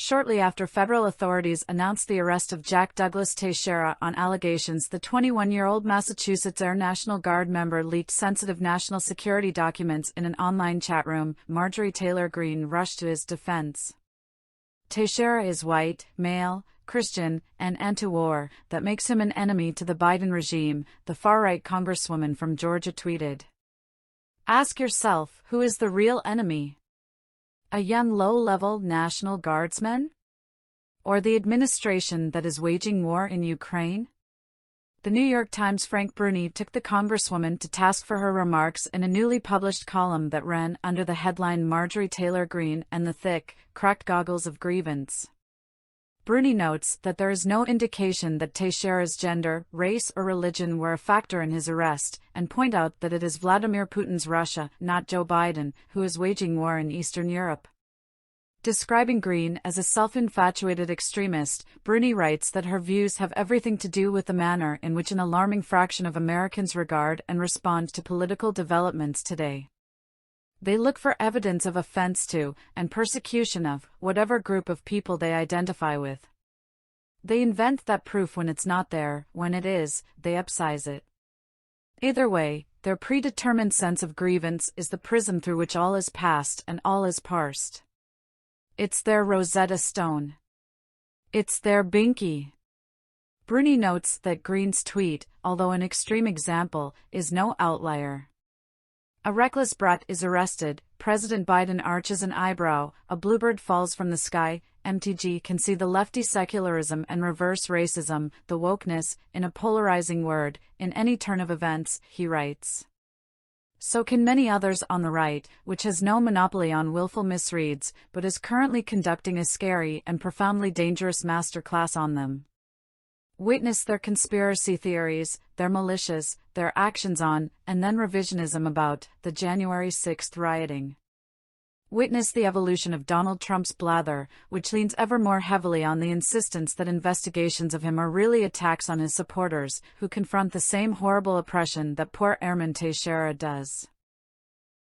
shortly after federal authorities announced the arrest of Jack Douglas Teixeira on allegations the 21-year-old Massachusetts Air National Guard member leaked sensitive national security documents in an online chat room. Marjorie Taylor Greene rushed to his defense. Teixeira is white, male, Christian, and anti-war. That makes him an enemy to the Biden regime, the far-right congresswoman from Georgia tweeted. Ask yourself, who is the real enemy? A young low-level National Guardsman? Or the administration that is waging war in Ukraine? The New York Times' Frank Bruni took the congresswoman to task for her remarks in a newly published column that ran under the headline Marjorie Taylor Greene and the thick, cracked goggles of grievance. Bruni notes that there is no indication that Teixeira's gender, race or religion were a factor in his arrest, and point out that it is Vladimir Putin's Russia, not Joe Biden, who is waging war in Eastern Europe. Describing Greene as a self-infatuated extremist, Bruni writes that her views have everything to do with the manner in which an alarming fraction of Americans regard and respond to political developments today. They look for evidence of offense to, and persecution of, whatever group of people they identify with. They invent that proof when it's not there; when it is, they upsize it. Either way, their predetermined sense of grievance is the prism through which all is passed and all is parsed. It's their Rosetta Stone. It's their binky. Bruni notes that Greene's tweet, although an extreme example, is no outlier. A reckless brat is arrested, President Biden arches an eyebrow, a bluebird falls from the sky, MTG can see the lefty secularism and reverse racism, the wokeness, in a polarizing word, in any turn of events, he writes. So can many others on the right, which has no monopoly on willful misreads, but is currently conducting a scary and profoundly dangerous masterclass on them. Witness their conspiracy theories, their militias, their actions on, and then revisionism about, the January 6th rioting. Witness the evolution of Donald Trump's blather, which leans ever more heavily on the insistence that investigations of him are really attacks on his supporters, who confront the same horrible oppression that poor Airman Teixeira does.